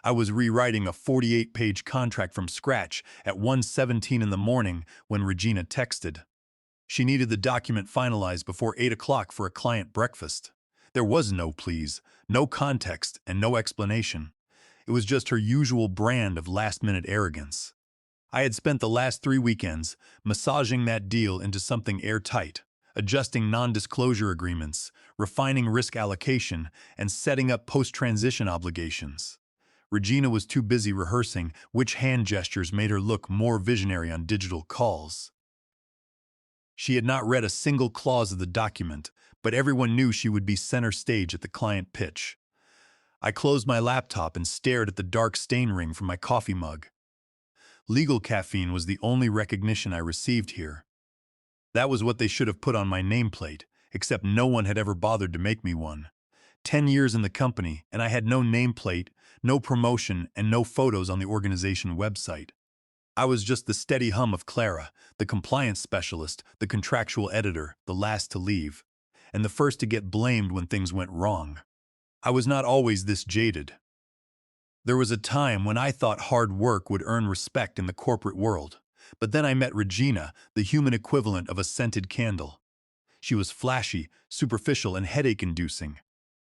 I was rewriting a 48-page contract from scratch at 1:17 in the morning when Regina texted. She needed the document finalized before 8 o'clock for a client breakfast. There was no please, no context, and no explanation. It was just her usual brand of last-minute arrogance. I had spent the last 3 weekends massaging that deal into something airtight, adjusting non-disclosure agreements, refining risk allocation, and setting up post-transition obligations. Regina was too busy rehearsing which hand gestures made her look more visionary on digital calls. She had not read a single clause of the document, but everyone knew she would be center stage at the client pitch. I closed my laptop and stared at the dark stain ring from my coffee mug. Legal caffeine was the only recognition I received here. That was what they should have put on my nameplate, except no one had ever bothered to make me one. 10 years in the company, and I had no nameplate, no promotion, and no photos on the organization website. I was just the steady hum of Clara, the compliance specialist, the contractual editor, the last to leave, and the first to get blamed when things went wrong. I was not always this jaded. There was a time when I thought hard work would earn respect in the corporate world, but then I met Regina, the human equivalent of a scented candle. She was flashy, superficial, and headache-inducing.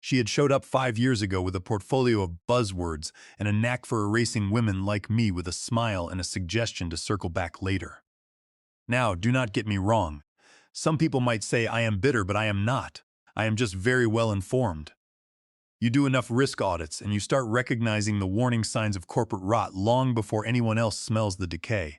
She had showed up 5 years ago with a portfolio of buzzwords and a knack for erasing women like me with a smile and a suggestion to circle back later. Now, do not get me wrong. Some people might say I am bitter, but I am not. I am just very well informed. You do enough risk audits and you start recognizing the warning signs of corporate rot long before anyone else smells the decay.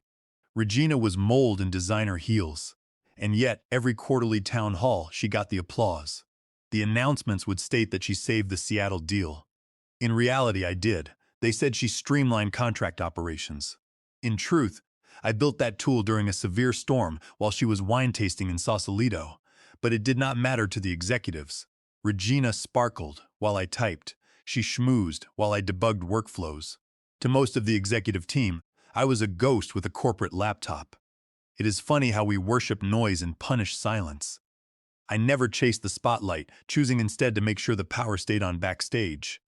Regina was mold in designer heels, and yet every quarterly town hall she got the applause. The announcements would state that she saved the Seattle deal. In reality, I did. They said she streamlined contract operations. In truth, I built that tool during a severe storm while she was wine tasting in Sausalito, but it did not matter to the executives. Regina sparkled while I typed. She schmoozed while I debugged workflows. To most of the executive team, I was a ghost with a corporate laptop. It is funny how we worship noise and punish silence. I never chased the spotlight, choosing instead to make sure the power stayed on backstage.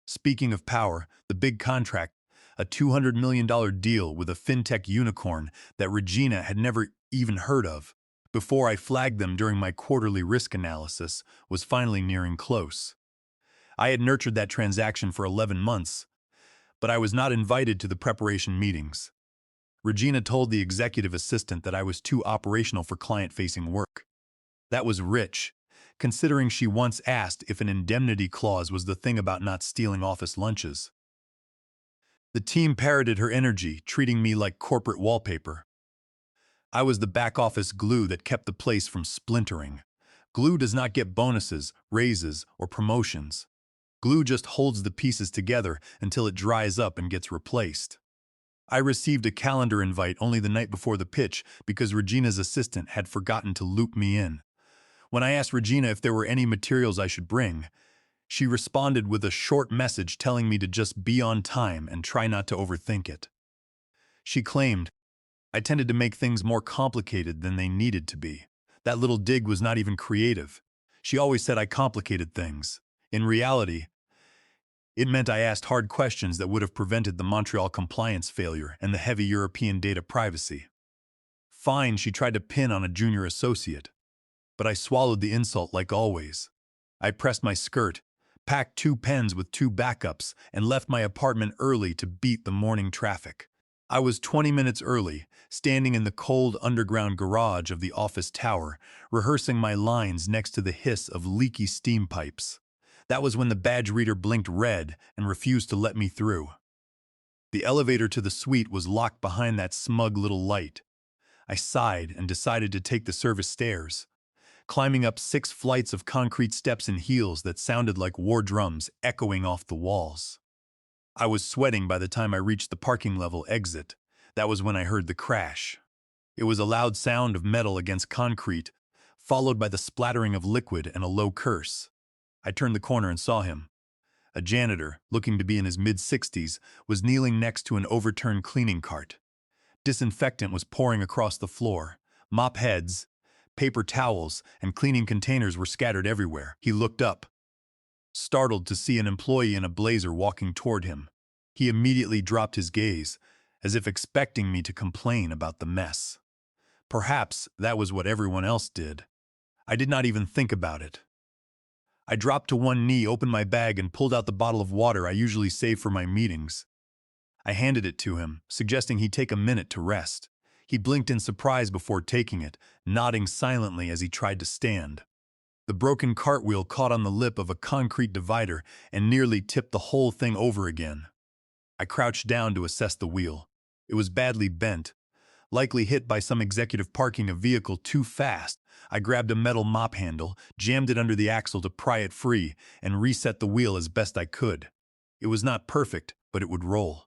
Speaking of power, the big contract, a $200 million deal with a fintech unicorn that Regina had never even heard of, before I flagged them during my quarterly risk analysis, was finally nearing close. I had nurtured that transaction for 11 months, but I was not invited to the preparation meetings. Regina told the executive assistant that I was too operational for client-facing work. That was rich, considering she once asked if an indemnity clause was the thing about not stealing office lunches. The team parroted her energy, treating me like corporate wallpaper. I was the back-office glue that kept the place from splintering. Glue does not get bonuses, raises, or promotions. Glue just holds the pieces together until it dries up and gets replaced. I received a calendar invite only the night before the pitch because Regina's assistant had forgotten to loop me in. When I asked Regina if there were any materials I should bring, she responded with a short message telling me to just be on time and try not to overthink it. She claimed, I tended to make things more complicated than they needed to be. That little dig was not even creative. She always said I complicated things. In reality, it meant I asked hard questions that would have prevented the Montreal compliance failure and the heavy European data privacy. Fine, she tried to pin on a junior associate, but I swallowed the insult like always. I pressed my skirt, packed 2 pens with 2 backups, and left my apartment early to beat the morning traffic. I was 20 minutes early, standing in the cold underground garage of the office tower, rehearsing my lines next to the hiss of leaky steam pipes. That was when the badge reader blinked red and refused to let me through. The elevator to the suite was locked behind that smug little light. I sighed and decided to take the service stairs, climbing up 6 flights of concrete steps in heels that sounded like war drums echoing off the walls. I was sweating by the time I reached the parking level exit. That was when I heard the crash. It was a loud sound of metal against concrete, followed by the splattering of liquid and a low curse. I turned the corner and saw him. A janitor, looking to be in his mid-60s, was kneeling next to an overturned cleaning cart. Disinfectant was pouring across the floor. Mop heads, paper towels, and cleaning containers were scattered everywhere. He looked up, startled to see an employee in a blazer walking toward him. He immediately dropped his gaze, as if expecting me to complain about the mess. Perhaps that was what everyone else did. I did not even think about it. I dropped to one knee, opened my bag, and pulled out the bottle of water I usually save for my meetings. I handed it to him, suggesting he take a minute to rest. He blinked in surprise before taking it, nodding silently as he tried to stand. The broken cartwheel caught on the lip of a concrete divider and nearly tipped the whole thing over again. I crouched down to assess the wheel. It was badly bent, likely hit by some executive parking a vehicle too fast. I grabbed a metal mop handle, jammed it under the axle to pry it free, and reset the wheel as best I could. It was not perfect, but it would roll.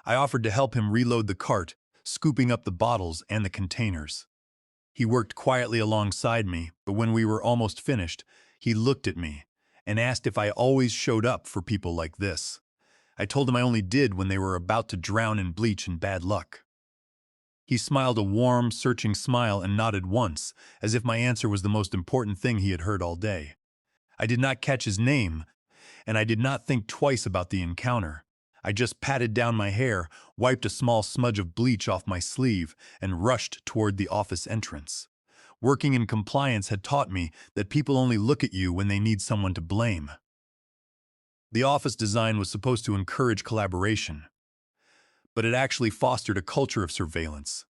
I offered to help him reload the cart, scooping up the bottles and the containers. He worked quietly alongside me, but when we were almost finished, he looked at me and asked if I always showed up for people like this. I told him I only did when they were about to drown in bleach and bad luck. He smiled a warm, searching smile and nodded once, as if my answer was the most important thing he had heard all day. I did not catch his name, and I did not think twice about the encounter. I just patted down my hair, wiped a small smudge of bleach off my sleeve, and rushed toward the office entrance. Working in compliance had taught me that people only look at you when they need someone to blame. The office design was supposed to encourage collaboration, but it actually fostered a culture of surveillance.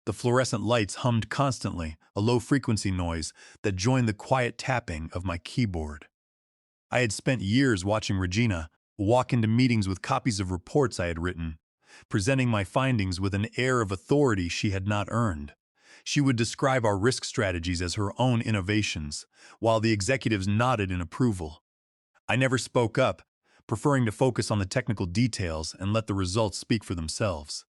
The fluorescent lights hummed constantly, a low-frequency noise that joined the quiet tapping of my keyboard. I had spent years watching Regina walk into meetings with copies of reports I had written, presenting my findings with an air of authority she had not earned. She would describe our risk strategies as her own innovations, while the executives nodded in approval. I never spoke up, preferring to focus on the technical details and let the results speak for themselves.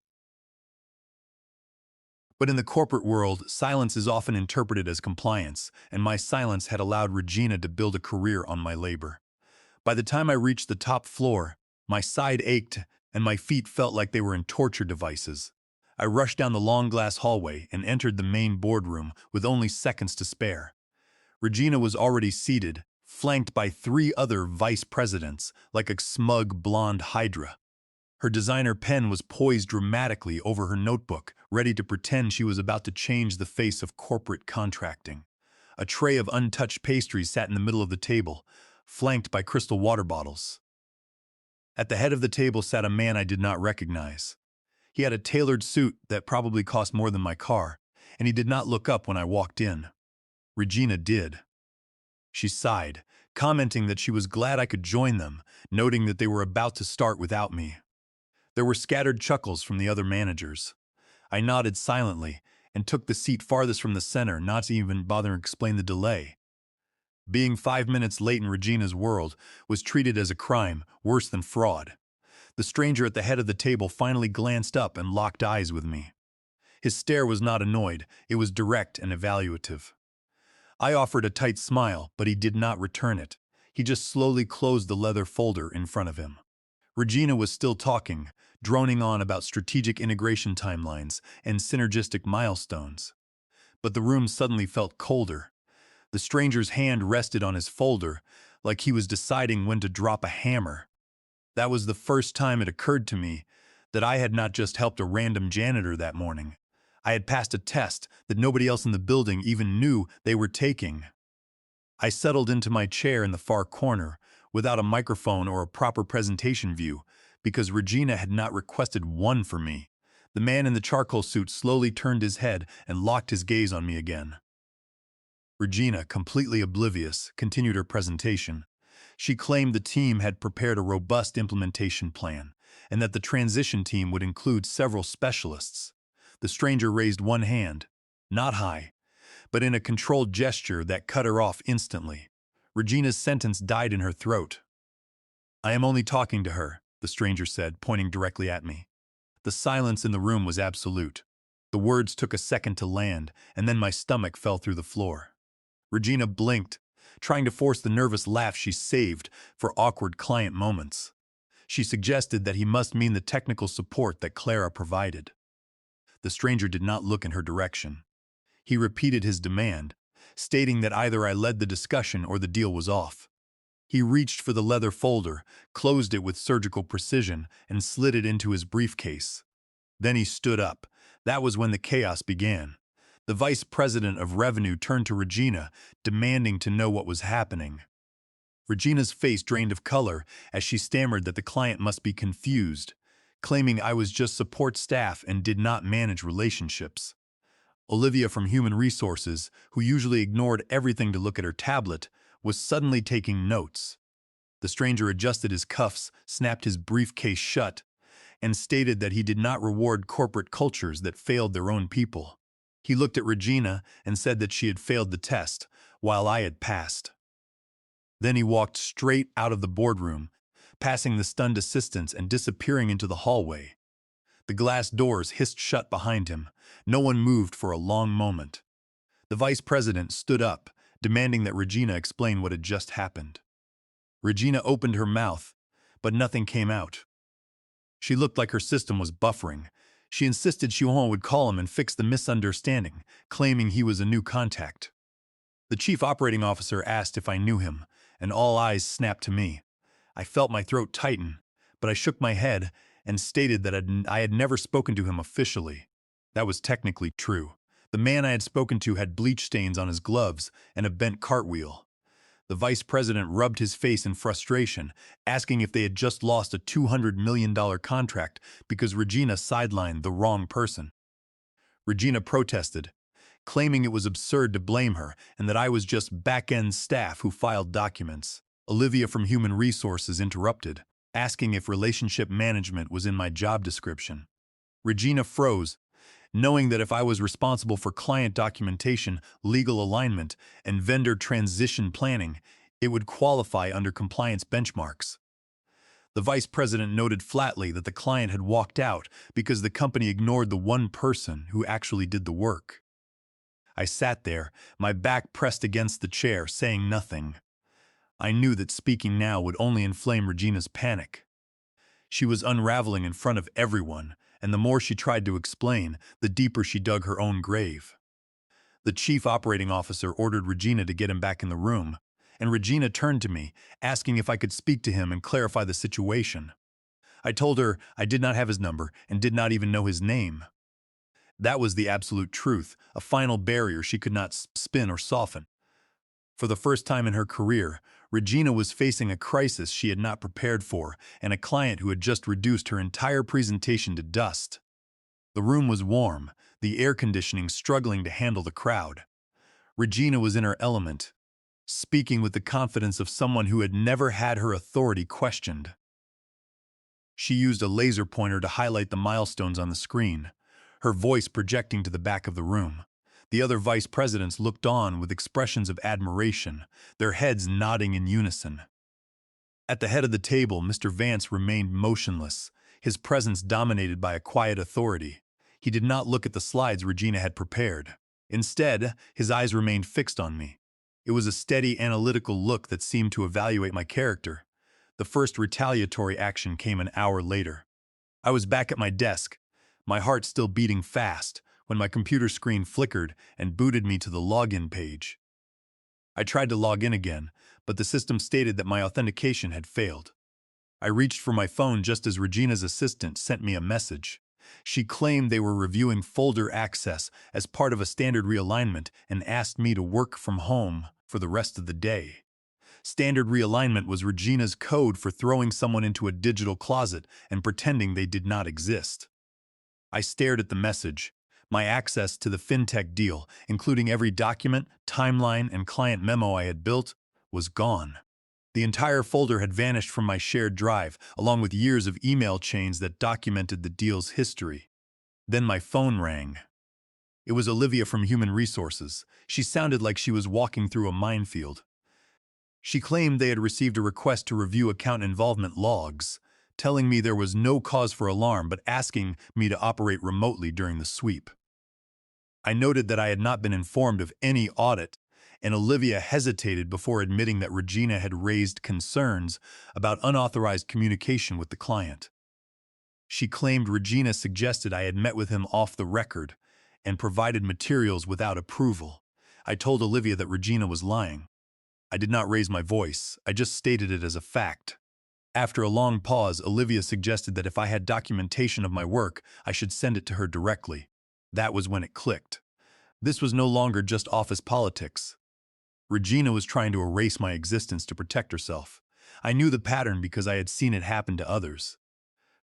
But in the corporate world, silence is often interpreted as compliance, and my silence had allowed Regina to build a career on my labor. By the time I reached the top floor, my side ached and my feet felt like they were in torture devices. I rushed down the long glass hallway and entered the main boardroom with only seconds to spare. Regina was already seated, flanked by 3 other vice presidents, like a smug blonde hydra. Her designer pen was poised dramatically over her notebook, ready to pretend she was about to change the face of corporate contracting. A tray of untouched pastries sat in the middle of the table, flanked by crystal water bottles. At the head of the table sat a man I did not recognize. He had a tailored suit that probably cost more than my car, and he did not look up when I walked in. Regina did. She sighed, commenting that she was glad I could join them, noting that they were about to start without me. There were scattered chuckles from the other managers. I nodded silently and took the seat farthest from the center, not to even bother to explain the delay. Being 5 minutes late in Regina's world was treated as a crime, worse than fraud. The stranger at the head of the table finally glanced up and locked eyes with me. His stare was not annoyed, it was direct and evaluative. I offered a tight smile, but he did not return it. He just slowly closed the leather folder in front of him. Regina was still talking, droning on about strategic integration timelines and synergistic milestones. But the room suddenly felt colder. The stranger's hand rested on his folder, like he was deciding when to drop a hammer. That was the first time it occurred to me that I had not just helped a random janitor that morning. I had passed a test that nobody else in the building even knew they were taking. I settled into my chair in the far corner, without a microphone or a proper presentation view, because Regina had not requested one for me. The man in the charcoal suit slowly turned his head and locked his gaze on me again. Regina, completely oblivious, continued her presentation. She claimed the team had prepared a robust implementation plan, and that the transition team would include several specialists. The stranger raised one hand, not high, but in a controlled gesture that cut her off instantly. Regina's sentence died in her throat. "I am only talking to her," the stranger said, pointing directly at me. The silence in the room was absolute. The words took a second to land, and then my stomach fell through the floor. Regina blinked, trying to force the nervous laugh she saved for awkward client moments. She suggested that he must mean the technical support that Clara provided. The stranger did not look in her direction. He repeated his demand, stating that either I led the discussion or the deal was off. He reached for the leather folder, closed it with surgical precision, and slid it into his briefcase. Then he stood up. That was when the chaos began. The vice president of revenue turned to Regina, demanding to know what was happening. Regina's face drained of color as she stammered that the client must be confused, claiming I was just support staff and did not manage relationships. Olivia from Human Resources, who usually ignored everything to look at her tablet, was suddenly taking notes. The stranger adjusted his cuffs, snapped his briefcase shut, and stated that he did not reward corporate cultures that failed their own people. He looked at Regina and said that she had failed the test, while I had passed. Then he walked straight out of the boardroom, passing the stunned assistants and disappearing into the hallway. The glass doors hissed shut behind him. No one moved for a long moment. The vice president stood up, demanding that Regina explain what had just happened. Regina opened her mouth, but nothing came out. She looked like her system was buffering. She insisted Chuan would call him and fix the misunderstanding, claiming he was a new contact. The chief operating officer asked if I knew him, and all eyes snapped to me. I felt my throat tighten, but I shook my head and stated that I had never spoken to him officially. That was technically true. The man I had spoken to had bleach stains on his gloves and a bent cartwheel. The vice president rubbed his face in frustration, asking if they had just lost a $200 million contract because Regina sidelined the wrong person. Regina protested, claiming it was absurd to blame her and that I was just back-end staff who filed documents. Olivia from Human Resources interrupted, asking if relationship management was in my job description. Regina froze, knowing that if I was responsible for client documentation, legal alignment, and vendor transition planning, it would qualify under compliance benchmarks. The vice president noted flatly that the client had walked out because the company ignored the one person who actually did the work. I sat there, my back pressed against the chair, saying nothing. I knew that speaking now would only inflame Regina's panic. She was unraveling in front of everyone, and the more she tried to explain, the deeper she dug her own grave. The chief operating officer ordered Regina to get him back in the room, and Regina turned to me, asking if I could speak to him and clarify the situation. I told her I did not have his number and did not even know his name. That was the absolute truth, a final barrier she could not spin or soften. For the first time in her career, Regina was facing a crisis she had not prepared for and a client who had just reduced her entire presentation to dust. The room was warm, the air conditioning struggling to handle the crowd. Regina was in her element, speaking with the confidence of someone who had never had her authority questioned. She used a laser pointer to highlight the milestones on the screen, her voice projecting to the back of the room. The other vice presidents looked on with expressions of admiration, their heads nodding in unison. At the head of the table, Mr. Vance remained motionless, his presence dominated by a quiet authority. He did not look at the slides Regina had prepared. Instead, his eyes remained fixed on me. It was a steady, analytical look that seemed to evaluate my character. The first retaliatory action came an hour later. I was back at my desk, my heart still beating fast, when my computer screen flickered and booted me to the login page. I tried to log in again, but the system stated that my authentication had failed. I reached for my phone just as Regina's assistant sent me a message. She claimed they were reviewing folder access as part of a standard realignment and asked me to work from home for the rest of the day. Standard realignment was Regina's code for throwing someone into a digital closet and pretending they did not exist. I stared at the message. My access to the fintech deal, including every document, timeline, and client memo I had built, was gone. The entire folder had vanished from my shared drive, along with years of email chains that documented the deal's history. Then my phone rang. It was Olivia from Human Resources. She sounded like she was walking through a minefield. She claimed they had received a request to review account involvement logs, telling me there was no cause for alarm but asking me to operate remotely during the sweep. I noted that I had not been informed of any audit, and Olivia hesitated before admitting that Regina had raised concerns about unauthorized communication with the client. She claimed Regina suggested I had met with him off the record and provided materials without approval. I told Olivia that Regina was lying. I did not raise my voice, I just stated it as a fact. After a long pause, Olivia suggested that if I had documentation of my work, I should send it to her directly. That was when it clicked. This was no longer just office politics. Regina was trying to erase my existence to protect herself. I knew the pattern because I had seen it happen to others.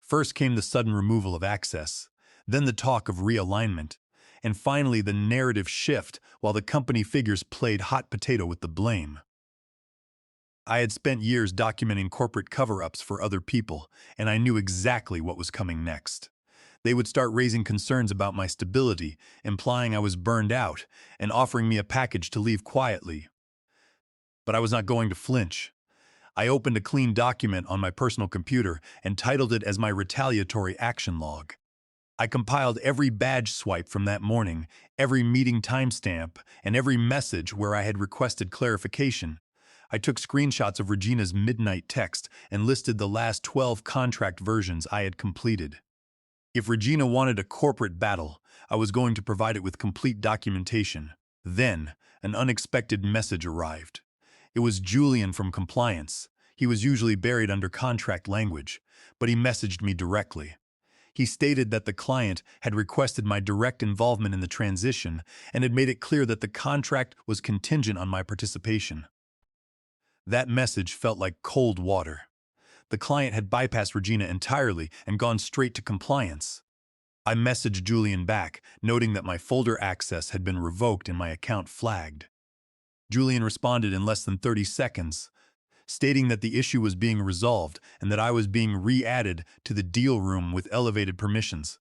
First came the sudden removal of access, then the talk of realignment, and finally the narrative shift while the company figures played hot potato with the blame. I had spent years documenting corporate cover-ups for other people, and I knew exactly what was coming next. They would start raising concerns about my stability, implying I was burned out, and offering me a package to leave quietly. But I was not going to flinch. I opened a clean document on my personal computer and titled it as my retaliatory action log. I compiled every badge swipe from that morning, every meeting timestamp, and every message where I had requested clarification. I took screenshots of Regina's midnight text and listed the last 12 contract versions I had completed. If Regina wanted a corporate battle, I was going to provide it with complete documentation. Then, an unexpected message arrived. It was Julian from compliance. He was usually buried under contract language, but he messaged me directly. He stated that the client had requested my direct involvement in the transition and had made it clear that the contract was contingent on my participation. That message felt like cold water. The client had bypassed Regina entirely and gone straight to compliance. I messaged Julian back, noting that my folder access had been revoked and my account flagged. Julian responded in less than 30 seconds, stating that the issue was being resolved and that I was being re-added to the deal room with elevated permissions.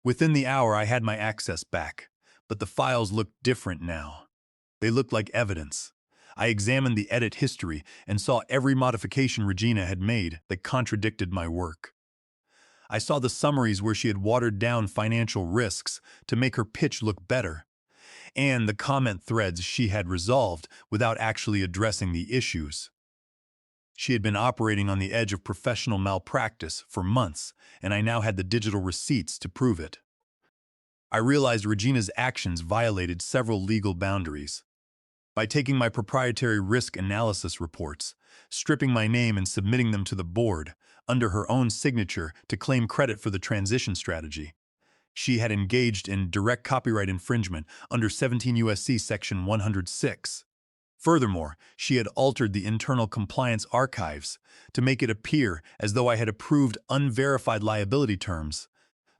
Within the hour, I had my access back, but the files looked different now. They looked like evidence. I examined the edit history and saw every modification Regina had made that contradicted my work. I saw the summaries where she had watered down financial risks to make her pitch look better, and the comment threads she had resolved without actually addressing the issues. She had been operating on the edge of professional malpractice for months, and I now had the digital receipts to prove it. I realized Regina's actions violated several legal boundaries. By taking my proprietary risk analysis reports, stripping my name and submitting them to the board, under her own signature to claim credit for the transition strategy, she had engaged in direct copyright infringement under 17 U.S.C. Section 106. Furthermore, she had altered the internal compliance archives to make it appear as though I had approved unverified liability terms,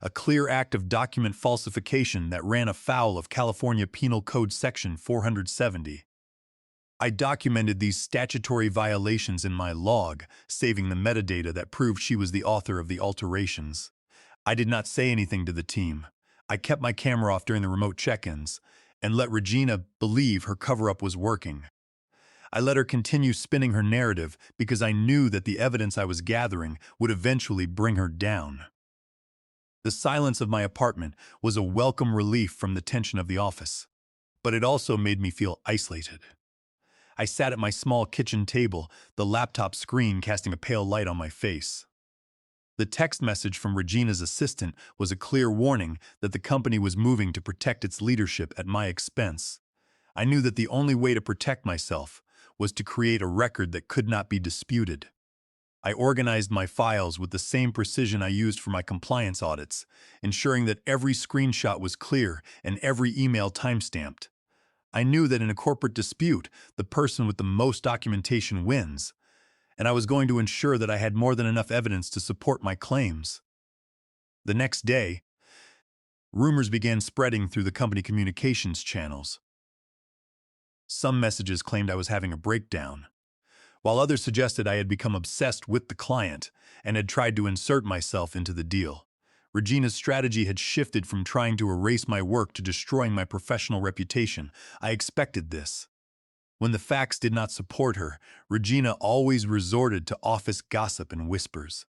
a clear act of document falsification that ran afoul of California Penal Code Section 470. I documented these statutory violations in my log, saving the metadata that proved she was the author of the alterations. I did not say anything to the team. I kept my camera off during the remote check-ins and let Regina believe her cover-up was working. I let her continue spinning her narrative because I knew that the evidence I was gathering would eventually bring her down. The silence of my apartment was a welcome relief from the tension of the office, but it also made me feel isolated. I sat at my small kitchen table, the laptop screen casting a pale light on my face. The text message from Regina's assistant was a clear warning that the company was moving to protect its leadership at my expense. I knew that the only way to protect myself was to create a record that could not be disputed. I organized my files with the same precision I used for my compliance audits, ensuring that every screenshot was clear and every email timestamped. I knew that in a corporate dispute, the person with the most documentation wins, and I was going to ensure that I had more than enough evidence to support my claims. The next day, rumors began spreading through the company communications channels. Some messages claimed I was having a breakdown, while others suggested I had become obsessed with the client and had tried to insert myself into the deal. Regina's strategy had shifted from trying to erase my work to destroying my professional reputation. I expected this. When the facts did not support her, Regina always resorted to office gossip and whispers.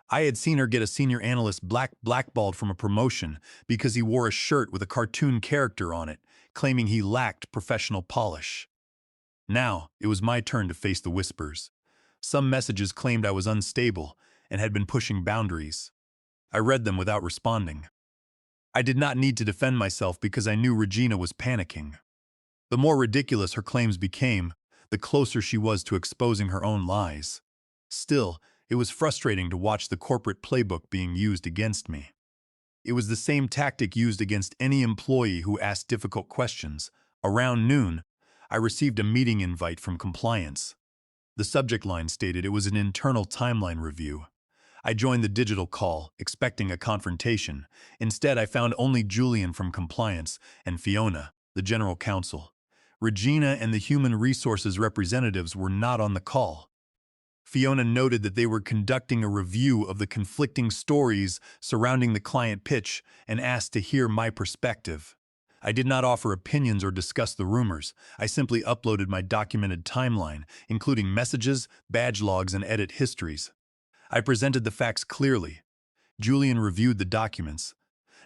I had seen her get a senior analyst blackballed from a promotion because he wore a shirt with a cartoon character on it, claiming he lacked professional polish. Now, it was my turn to face the whispers. Some messages claimed I was unstable and had been pushing boundaries. I read them without responding. I did not need to defend myself because I knew Regina was panicking. The more ridiculous her claims became, the closer she was to exposing her own lies. Still, it was frustrating to watch the corporate playbook being used against me. It was the same tactic used against any employee who asked difficult questions. Around noon, I received a meeting invite from compliance. The subject line stated it was an internal timeline review. I joined the digital call, expecting a confrontation. Instead, I found only Julian from compliance and Fiona, the general counsel. Regina and the human resources representatives were not on the call. Fiona noted that they were conducting a review of the conflicting stories surrounding the client pitch and asked to hear my perspective. I did not offer opinions or discuss the rumors. I simply uploaded my documented timeline, including messages, badge logs, and edit histories. I presented the facts clearly. Julian reviewed the documents,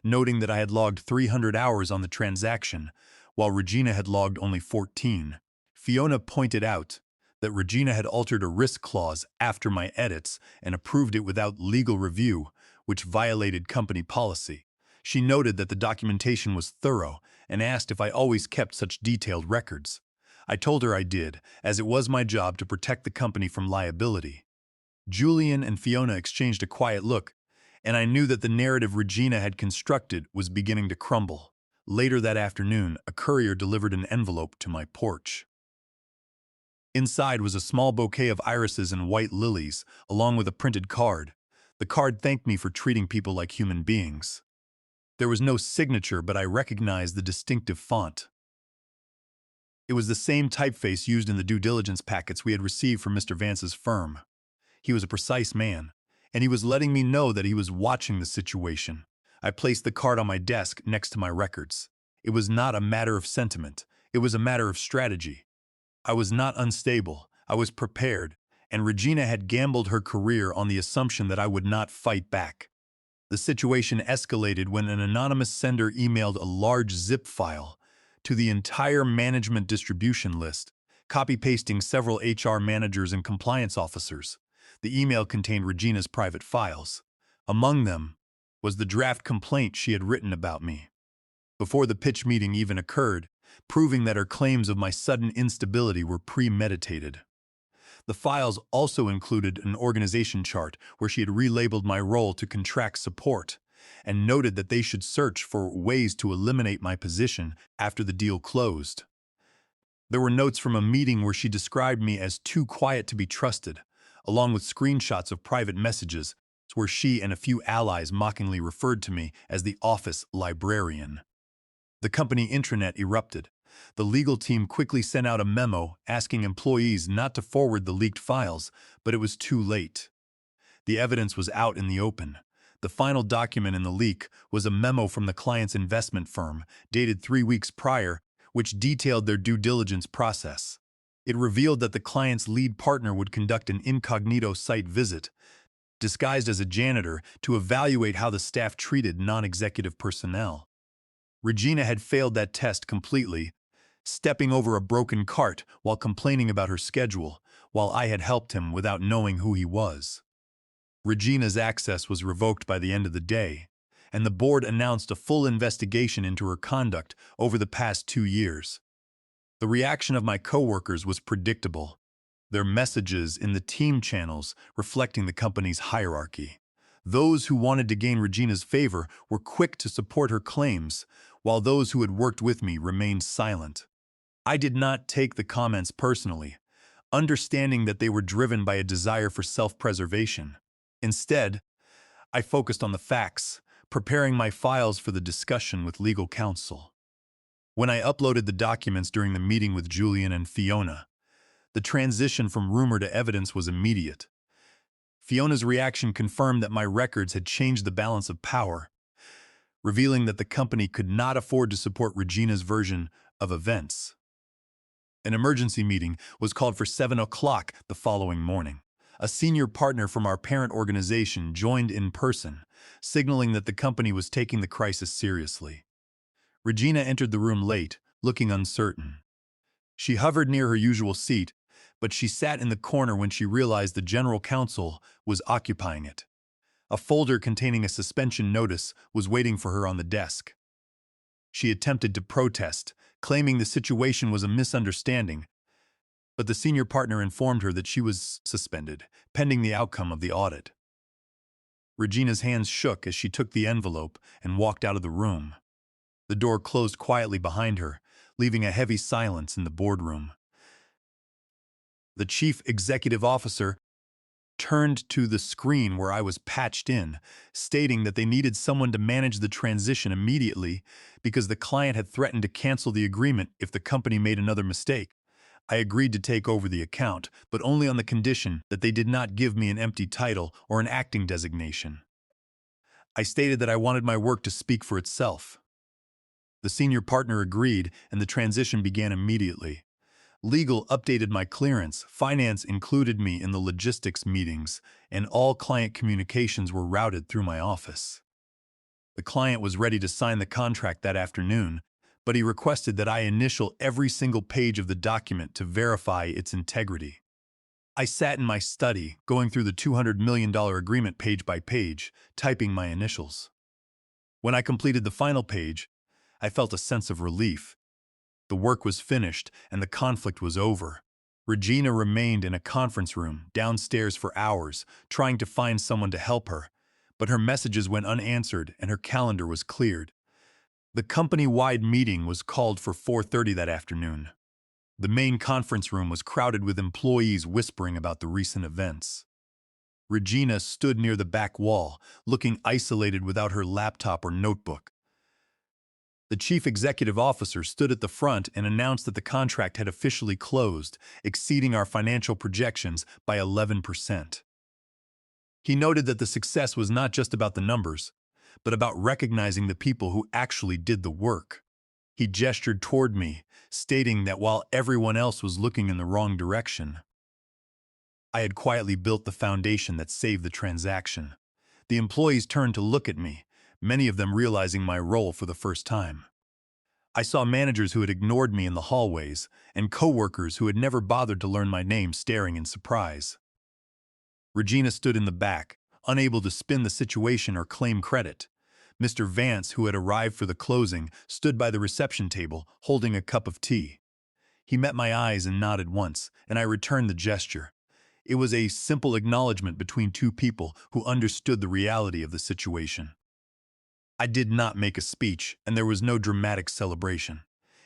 noting that I had logged 300 hours on the transaction, while Regina had logged only 14. Fiona pointed out that Regina had altered a risk clause after my edits and approved it without legal review, which violated company policy. She noted that the documentation was thorough and asked if I always kept such detailed records. I told her I did, as it was my job to protect the company from liability. Julian and Fiona exchanged a quiet look, and I knew that the narrative Regina had constructed was beginning to crumble. Later that afternoon, a courier delivered an envelope to my porch. Inside was a small bouquet of irises and white lilies, along with a printed card. The card thanked me for treating people like human beings. There was no signature, but I recognized the distinctive font. It was the same typeface used in the due diligence packets we had received from Mr. Vance's firm. He was a precise man, and he was letting me know that he was watching the situation. I placed the card on my desk next to my records. It was not a matter of sentiment. It was a matter of strategy. I was not unstable. I was prepared, and Regina had gambled her career on the assumption that I would not fight back. The situation escalated when an anonymous sender emailed a large zip file to the entire management distribution list, copy-pasting several HR managers and compliance officers. The email contained Regina's private files. Among them was the draft complaint she had written about me. Before the pitch meeting even occurred, proving that her claims of my sudden instability were premeditated. The files also included an organization chart where she had relabeled my role to contract support and noted that they should search for ways to eliminate my position after the deal closed. There were notes from a meeting where she described me as too quiet to be trusted, along with screenshots of private messages where she and a few allies mockingly referred to me as the office librarian. The company intranet erupted. The legal team quickly sent out a memo asking employees not to forward the leaked files, but it was too late. The evidence was out in the open. The final document in the leak was a memo from the client's investment firm, dated 3 weeks prior, which detailed their due diligence process. It revealed that the client's lead partner would conduct an incognito site visit, disguised as a janitor, to evaluate how the staff treated non-executive personnel. Regina had failed that test completely, stepping over a broken cart while complaining about her schedule, while I had helped him without knowing who he was. Regina's access was revoked by the end of the day, and the board announced a full investigation into her conduct over the past 2 years. The reaction of my coworkers was predictable, their messages in the team channels reflecting the company's hierarchy. Those who wanted to gain Regina's favor were quick to support her claims, while those who had worked with me remained silent. I did not take the comments personally, understanding that they were driven by a desire for self-preservation. Instead, I focused on the facts, preparing my files for the discussion with legal counsel. When I uploaded the documents during the meeting with Julian and Fiona, the transition from rumor to evidence was immediate. Fiona's reaction confirmed that my records had changed the balance of power, revealing that the company could not afford to support Regina's version of events. An emergency meeting was called for 7 o'clock the following morning. A senior partner from our parent organization joined in person, signaling that the company was taking the crisis seriously. Regina entered the room late, looking uncertain. She hovered near her usual seat, but she sat in the corner when she realized the general counsel was occupying it. A folder containing a suspension notice was waiting for her on the desk. She attempted to protest, claiming the situation was a misunderstanding, but the senior partner informed her that she was suspended, pending the outcome of the audit. Regina's hands shook as she took the envelope and walked out of the room. The door closed quietly behind her, leaving a heavy silence in the boardroom. The chief executive officer turned to the screen where I was patched in, stating that they needed someone to manage the transition immediately because the client had threatened to cancel the agreement if the company made another mistake. I agreed to take over the account, but only on the condition that they did not give me an empty title or an acting designation. I stated that I wanted my work to speak for itself. The senior partner agreed, and the transition began immediately. Legal updated my clearance, finance included me in the logistics meetings, and all client communications were routed through my office. The client was ready to sign the contract that afternoon, but he requested that I initial every single page of the document to verify its integrity. I sat in my study, going through the $200 million agreement page by page, typing my initials. When I completed the final page, I felt a sense of relief. The work was finished, and the conflict was over. Regina remained in a conference room downstairs for hours, trying to find someone to help her, but her messages went unanswered and her calendar was cleared. The company-wide meeting was called for 4:30 that afternoon. The main conference room was crowded with employees whispering about the recent events. Regina stood near the back wall, looking isolated without her laptop or notebook. The chief executive officer stood at the front and announced that the contract had officially closed, exceeding our financial projections by 11%. He noted that the success was not just about the numbers, but about recognizing the people who actually did the work. He gestured toward me, stating that while everyone else was looking in the wrong direction, I had quietly built the foundation that saved the transaction. The employees turned to look at me, many of them realizing my role for the first time. I saw managers who had ignored me in the hallways and coworkers who had never bothered to learn my name staring in surprise. Regina stood in the back, unable to spin the situation or claim credit. Mr. Vance, who had arrived for the closing, stood by the reception table, holding a cup of tea. He met my eyes and nodded once, and I returned the gesture. It was a simple acknowledgement between two people who understood the reality of the situation. I did not make a speech, and there was no dramatic celebration.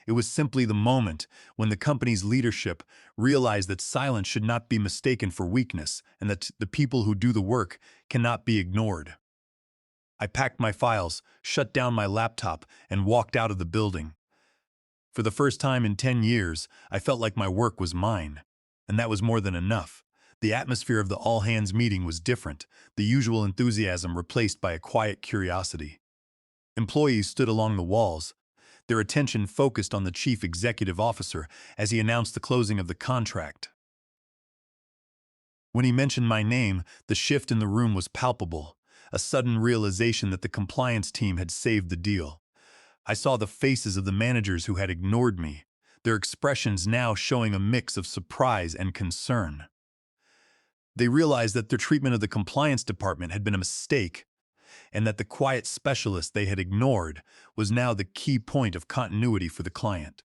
It was simply the moment when the company's leadership realized that silence should not be mistaken for weakness and that the people who do the work cannot be ignored. I packed my files, shut down my laptop, and walked out of the building. For the first time in 10 years, I felt like my work was mine, and that was more than enough. The atmosphere of the all-hands meeting was different, the usual enthusiasm replaced by a quiet curiosity. Employees stood along the walls, their attention focused on the chief executive officer as he announced the closing of the contract. When he mentioned my name, the shift in the room was palpable, a sudden realization that the compliance team had saved the deal. I saw the faces of the managers who had ignored me, their expressions now showing a mix of surprise and concern. They realized that their treatment of the compliance department had been a mistake, and that the quiet specialist they had ignored was now the key point of continuity for the client.